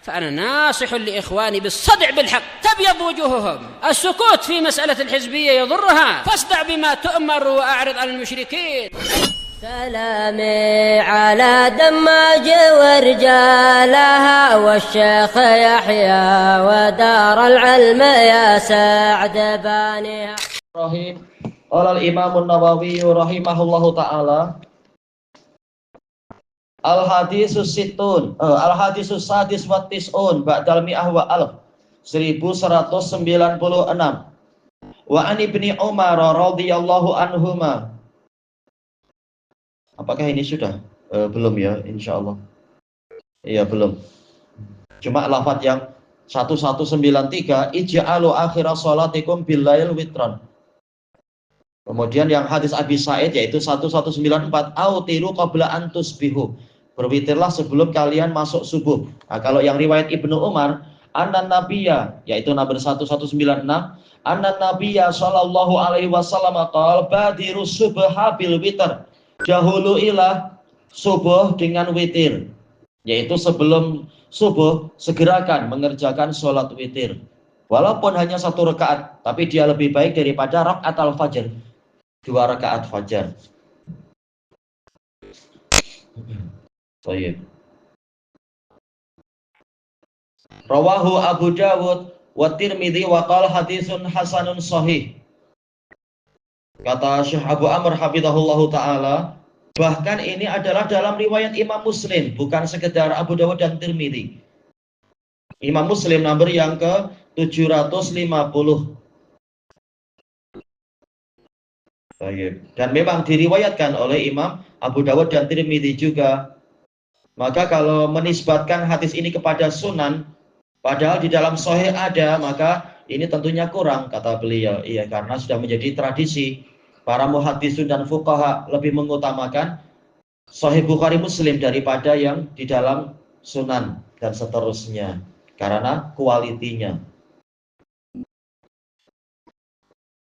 فأنا ناصح لإخواني بالصدع بالحق تبيض وجوههم. السكوت في مسألة الحزبية يضرها، فاصدع بما تؤمر وأعرض عن المشركين. سلامي على دماج ورجالها والشيخ يحيى ودار العلم يا سعد بانيها. قال الإمام النووي رحمه الله تعالى Al-Hadisus Sittun, Al-Hadisus Sadis wa Tis'un Ba'dal Mi'ah wa Alf 1196. Wa an Ibni Umar radhiyallahu anhuma. Apakah ini sudah? Belum ya, insyaallah. Iya, belum. Cuma lafaz yang 1193, ij'alu akhira sholatikum billail witran. Kemudian yang hadis Abi Sa'id yaitu 1194, autiru qabla an tusbihu. Berwitirlah sebelum kalian masuk subuh. Nah, kalau yang riwayat Ibnu Umar, anna nabiyya yaitu nomor 1196, anna nabiyya sallallahu alaihi wasallam qala badiru subha bil witr. Dahulu ilah subuh dengan witir. Yaitu sebelum subuh segerakan mengerjakan sholat witir. Walaupun hanya 1 rakaat, tapi dia lebih baik daripada rakaat al-fajr. 2 rakaat fajar. Baik. Rawahu Abu Dawud wa Tirmidzi wa qala hadisun hasanun sahih. Kata Syekh Abu Amr hafizahullahu taala, bahkan ini adalah dalam riwayat Imam Muslim, bukan sekedar Abu Dawud dan Tirmidzi. Imam Muslim nomor yang ke 750. Baik. Dan memang diriwayatkan oleh Imam Abu Dawud dan Tirmidzi juga. Maka kalau menisbatkan hadis ini kepada sunan, padahal di dalam sahih ada, maka ini tentunya kurang, kata beliau. Iya, karena sudah menjadi tradisi. Para muhaddisun dan fuqaha lebih mengutamakan sahih Bukhari Muslim daripada yang di dalam sunan dan seterusnya. Karena kualitinya.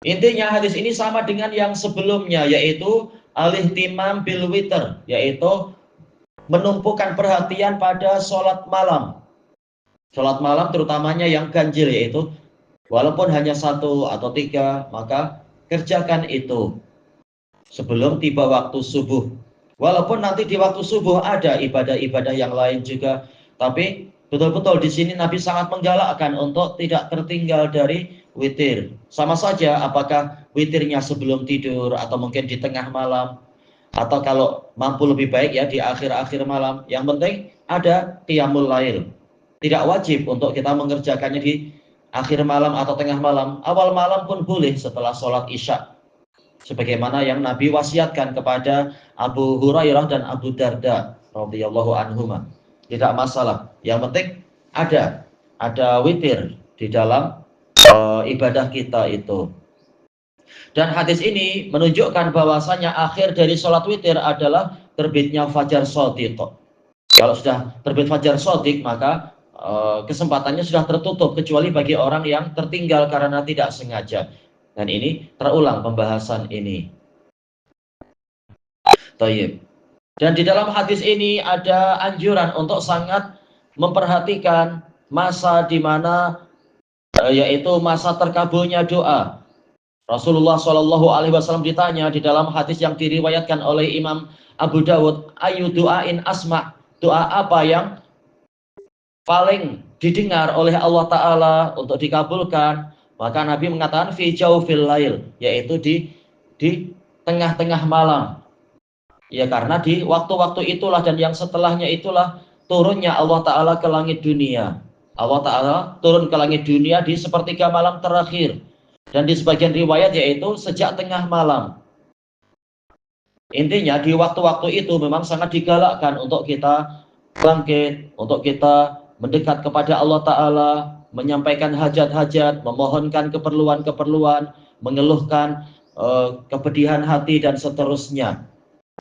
Intinya hadis ini sama dengan yang sebelumnya, yaitu al-ihtimam bil witr, yaitu menumpukan perhatian pada sholat malam. Sholat malam terutamanya yang ganjil, yaitu walaupun hanya 1 atau 3, maka kerjakan itu sebelum tiba waktu subuh. Walaupun nanti di waktu subuh ada ibadah-ibadah yang lain juga, tapi betul-betul di sini Nabi sangat menggalakkan untuk tidak tertinggal dari witir. Sama saja apakah witirnya sebelum tidur atau mungkin di tengah malam, atau kalau mampu lebih baik ya di akhir-akhir malam. Yang penting ada qiyamul lail. Tidak wajib untuk kita mengerjakannya di akhir malam atau tengah malam. Awal malam pun boleh setelah sholat isya. Sebagaimana yang Nabi wasiatkan kepada Abu Hurairah dan Abu Darda radhiyallahu anhuma. Tidak masalah. Yang penting ada witir di dalam ibadah kita itu. Dan hadis ini menunjukkan bahwasanya akhir dari sholat witir adalah terbitnya fajar shadiq. Kalau sudah terbit fajar shadiq, maka kesempatannya sudah tertutup, kecuali bagi orang yang tertinggal karena tidak sengaja. Dan ini terulang pembahasan ini. Tayyib. Dan di dalam hadis ini ada anjuran untuk sangat memperhatikan masa di mana yaitu masa terkabulnya doa. Rasulullah Shallallahu Alaihi Wasallam ditanya di dalam hadis yang diriwayatkan oleh Imam Abu Dawud, ayu doain asma, doa apa yang paling didengar oleh Allah Ta'ala untuk dikabulkan? Maka Nabi mengatakan fi jaufil lail, yaitu di tengah-tengah malam. Ya, karena di waktu-waktu itulah dan yang setelahnya itulah turunnya Allah Ta'ala ke langit dunia. Allah Ta'ala turun ke langit dunia di sepertiga malam terakhir. Dan di sebagian riwayat yaitu sejak tengah malam. Intinya di waktu-waktu itu memang sangat digalakkan untuk kita bangkit, untuk kita mendekat kepada Allah Ta'ala, menyampaikan hajat-hajat, memohonkan keperluan-keperluan, mengeluhkan kepedihan hati dan seterusnya.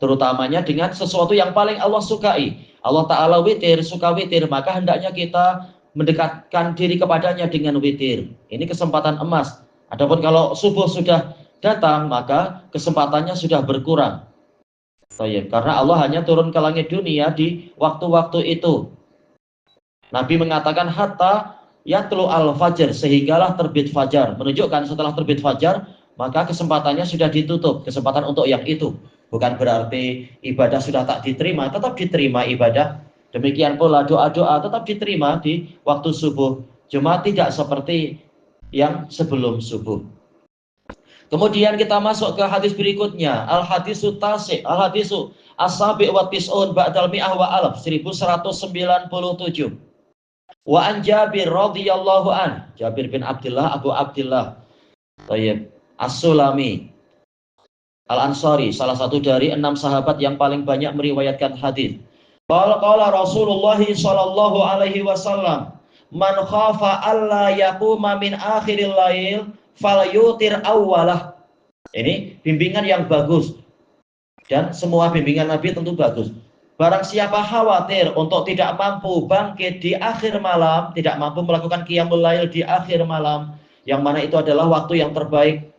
Terutamanya dengan sesuatu yang paling Allah sukai. Allah Ta'ala witir, suka witir, maka hendaknya kita mendekatkan diri kepadanya dengan witir. Ini kesempatan emas. Adapun kalau subuh sudah datang, maka kesempatannya sudah berkurang. Karena Allah hanya turun ke langit dunia di waktu-waktu itu. Nabi mengatakan hatta yatlu al-fajr, sehinggalah terbit fajar. Menunjukkan setelah terbit fajar, maka kesempatannya sudah ditutup. Kesempatan untuk yang itu. Bukan berarti ibadah sudah tak diterima, tetap diterima ibadah. Demikian pula doa-doa tetap diterima di waktu subuh. Cuma tidak seperti yang sebelum subuh. Kemudian kita masuk ke hadis berikutnya. Al-hadisu tasi', al-hadisu as-sabi' wa tis'un ba'dal mi'ah wa alaf, 1197. Wa an Jabir radhiyallahu an, Jabir bin Abdullah Abu Abdullah Tayyib As-Sulami Al-Ansari, salah satu dari 6 sahabat yang paling banyak meriwayatkan hadis. Qala Rasulullah sallallahu alaihi wasallam, man khafa alla yaquma min akhiril lail falyutir awwalah. Ini bimbingan yang bagus. Dan semua bimbingan Nabi tentu bagus. Barang siapa khawatir untuk tidak mampu bangkit di akhir malam, tidak mampu melakukan qiyamul lail di akhir malam, yang mana itu adalah waktu yang terbaik.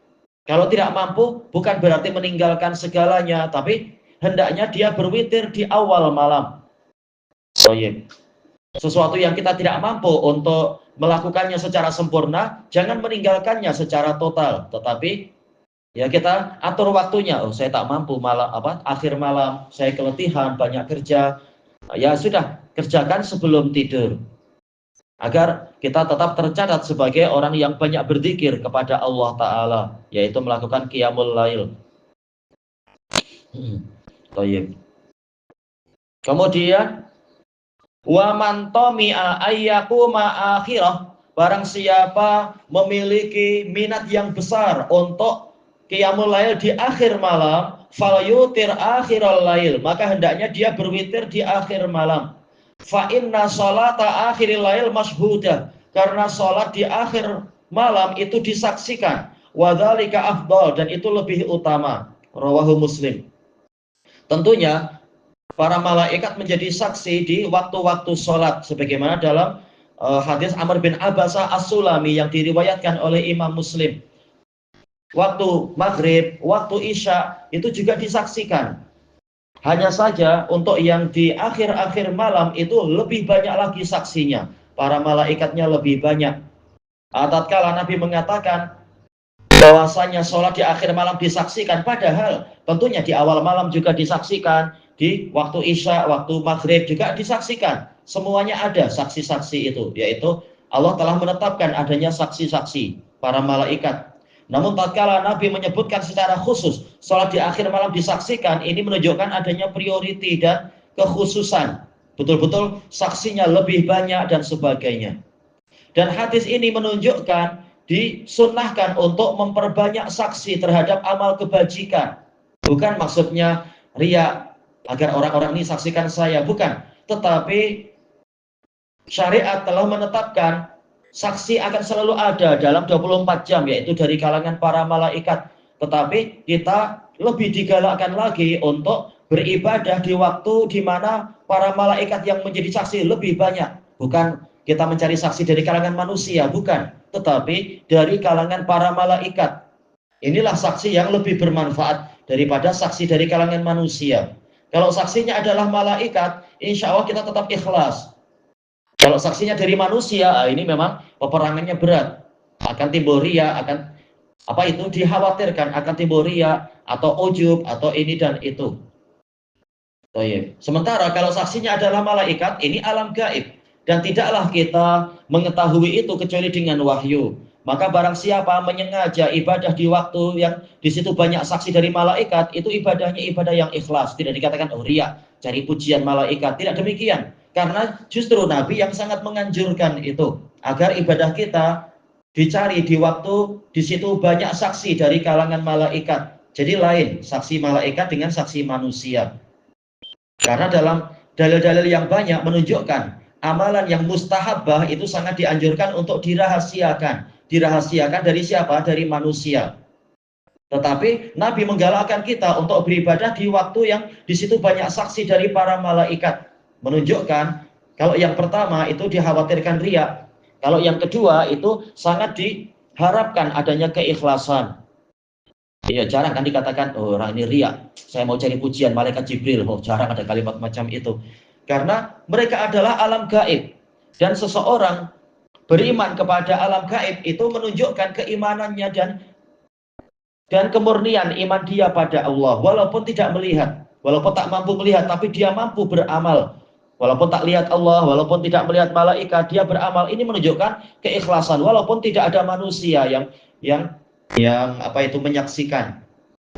Kalau tidak mampu, bukan berarti meninggalkan segalanya, tapi hendaknya dia berwitir di awal malam. Sesuatu yang kita tidak mampu untuk melakukannya secara sempurna, jangan meninggalkannya secara total, tetapi ya kita atur waktunya. Oh, saya tak mampu akhir malam, saya keletihan, banyak kerja. Ya sudah, kerjakan sebelum tidur. Agar kita tetap tercatat sebagai orang yang banyak berzikir kepada Allah Ta'ala, yaitu melakukan qiyamul lail. Kemudian wa man tami'a ayyakuma akhirah, barang siapa memiliki minat yang besar untuk qiyamul lail di akhir malam, falyutir akhiral lail, maka hendaknya dia berwitir di akhir malam. Fa inna sholata akhiril lail masyhudah, karena sholat di akhir malam itu disaksikan. Wa dzalika afdal, dan itu lebih utama. Rawahu Muslim. Tentunya para malaikat menjadi saksi di waktu-waktu sholat, sebagaimana dalam hadis Amr bin Abbasah As-Sulami yang diriwayatkan oleh Imam Muslim. Waktu maghrib, waktu isya itu juga disaksikan. Hanya saja untuk yang di akhir-akhir malam itu lebih banyak lagi saksinya. Para malaikatnya lebih banyak. Tatkala Nabi mengatakan bahwasanya sholat di akhir malam disaksikan, padahal tentunya di awal malam juga disaksikan, di waktu isya, waktu maghrib juga disaksikan. Semuanya ada saksi-saksi itu, yaitu Allah telah menetapkan adanya saksi-saksi para malaikat. Namun tatkala Nabi menyebutkan secara khusus sholat di akhir malam disaksikan, ini menunjukkan adanya priority dan kekhususan. Betul-betul saksinya lebih banyak dan sebagainya. Dan hadis ini menunjukkan disunnahkan untuk memperbanyak saksi terhadap amal kebajikan. Bukan maksudnya riya agar orang-orang ini saksikan saya, bukan. Tetapi syariat telah menetapkan saksi akan selalu ada dalam 24 jam, yaitu dari kalangan para malaikat. Tetapi kita lebih digalakkan lagi untuk beribadah di waktu di mana para malaikat yang menjadi saksi lebih banyak. Bukan kita mencari saksi dari kalangan manusia, bukan. Tetapi dari kalangan para malaikat. Inilah saksi yang lebih bermanfaat daripada saksi dari kalangan manusia. Kalau saksinya adalah malaikat, insya Allah kita tetap ikhlas. Kalau saksinya dari manusia, ini memang peperangannya berat. Akan timbul riya, akan dikhawatirkan akan timbul riya atau ujub atau ini dan itu. Sementara kalau saksinya adalah malaikat, ini alam gaib dan tidaklah kita mengetahui itu kecuali dengan wahyu. Maka barang siapa menyengaja ibadah di waktu yang di situ banyak saksi dari malaikat, itu ibadahnya ibadah yang ikhlas, tidak dikatakan riya, cari pujian malaikat, tidak demikian. Karena justru Nabi yang sangat menganjurkan itu, agar ibadah kita dicari di waktu di situ banyak saksi dari kalangan malaikat. Jadi lain saksi malaikat dengan saksi manusia. Karena dalam dalil-dalil yang banyak menunjukkan amalan yang mustahabah itu sangat dianjurkan untuk dirahasiakan. Dirahasiakan dari siapa? Dari manusia. Tetapi Nabi menggalakkan kita untuk beribadah di waktu yang di situ banyak saksi dari para malaikat. Menunjukkan kalau yang pertama itu dikhawatirkan riya, kalau yang kedua itu sangat diharapkan adanya keikhlasan. Ya jarang kan dikatakan orang ini riya, saya mau cari pujian malaikat Jibril. Jarang ada kalimat macam itu. Karena mereka adalah alam gaib. Dan seseorang beriman kepada alam gaib itu menunjukkan keimanannya dan kemurnian iman dia pada Allah, walaupun tidak melihat, walaupun tak mampu melihat, tapi dia mampu beramal. Walaupun tak lihat Allah, walaupun tidak melihat malaikat, dia beramal. Ini menunjukkan keikhlasan, walaupun tidak ada manusia yang menyaksikan.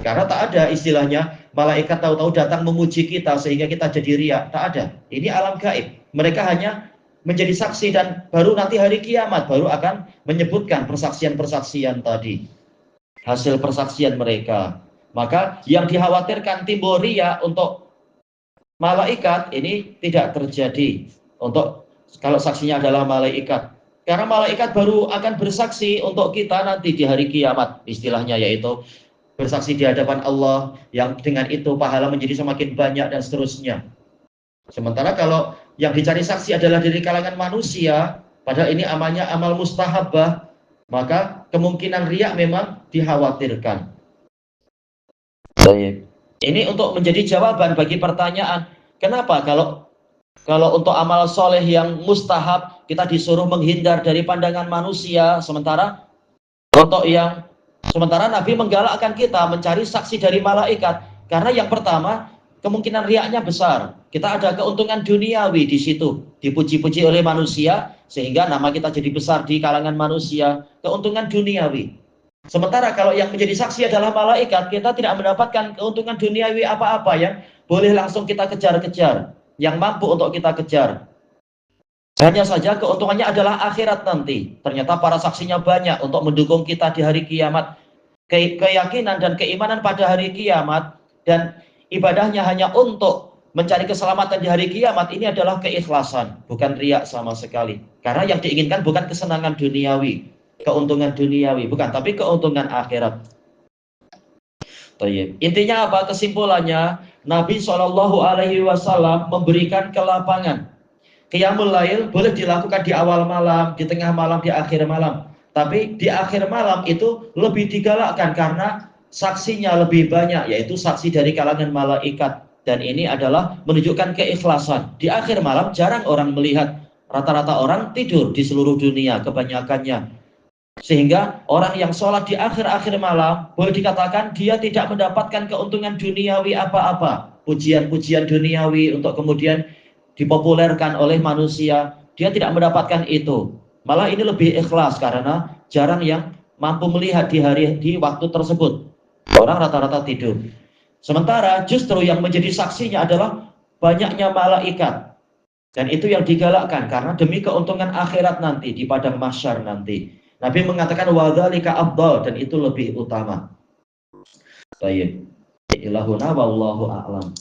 Karena tak ada istilahnya malaikat tahu-tahu datang memuji kita sehingga kita jadi riak. Tak ada. Ini alam gaib. Mereka hanya menjadi saksi dan baru nanti hari kiamat baru akan menyebutkan persaksian-persaksian tadi. Hasil persaksian mereka. Maka yang dikhawatirkan timbul riak untuk malaikat ini tidak terjadi untuk kalau saksinya adalah malaikat. Karena malaikat baru akan bersaksi untuk kita nanti di hari kiamat, istilahnya yaitu bersaksi di hadapan Allah, yang dengan itu pahala menjadi semakin banyak dan seterusnya. Sementara kalau yang dicari saksi adalah dari kalangan manusia, padahal ini amalnya amal mustahabah, maka kemungkinan riak memang dikhawatirkan. Baik. Ini untuk menjadi jawaban bagi pertanyaan, kenapa kalau untuk amal soleh yang mustahab kita disuruh menghindar dari pandangan manusia, sementara Nabi menggalakkan kita mencari saksi dari malaikat, karena yang pertama kemungkinan riaknya besar. Kita ada keuntungan duniawi di situ, dipuji-puji oleh manusia sehingga nama kita jadi besar di kalangan manusia, keuntungan duniawi. Sementara kalau yang menjadi saksi adalah malaikat, kita tidak mendapatkan keuntungan duniawi apa-apa yang boleh langsung kita kejar-kejar, yang mampu untuk kita kejar. Hanya saja keuntungannya adalah akhirat nanti. Ternyata para saksinya banyak untuk mendukung kita di hari kiamat. Keyakinan dan keimanan pada hari kiamat dan ibadahnya hanya untuk mencari keselamatan di hari kiamat, ini adalah keikhlasan, bukan riak sama sekali. Karena yang diinginkan bukan kesenangan duniawi, keuntungan duniawi, bukan, tapi keuntungan akhirat. Intinya apa? Kesimpulannya, Nabi SAW memberikan kelapangan. Qiyamul Lail boleh dilakukan di awal malam, di tengah malam, di akhir malam. Tapi di akhir malam itu lebih digalakkan karena saksinya lebih banyak, yaitu saksi dari kalangan malaikat. Dan ini adalah menunjukkan keikhlasan. Di akhir malam jarang orang melihat, rata-rata orang tidur di seluruh dunia kebanyakannya. Sehingga orang yang sholat di akhir-akhir malam boleh dikatakan dia tidak mendapatkan keuntungan duniawi apa-apa, pujian-pujian duniawi untuk kemudian dipopulerkan oleh manusia, dia tidak mendapatkan itu. Malah ini lebih ikhlas karena jarang yang mampu melihat di waktu tersebut. Orang rata-rata tidur. Sementara justru yang menjadi saksinya adalah banyaknya malaikat. Dan itu yang digalakkan karena demi keuntungan akhirat nanti di padang mahsyar nanti. Nabi mengatakan wadzalika afdal, dan itu lebih utama. Baik. Ilahuna wallahu a'lam.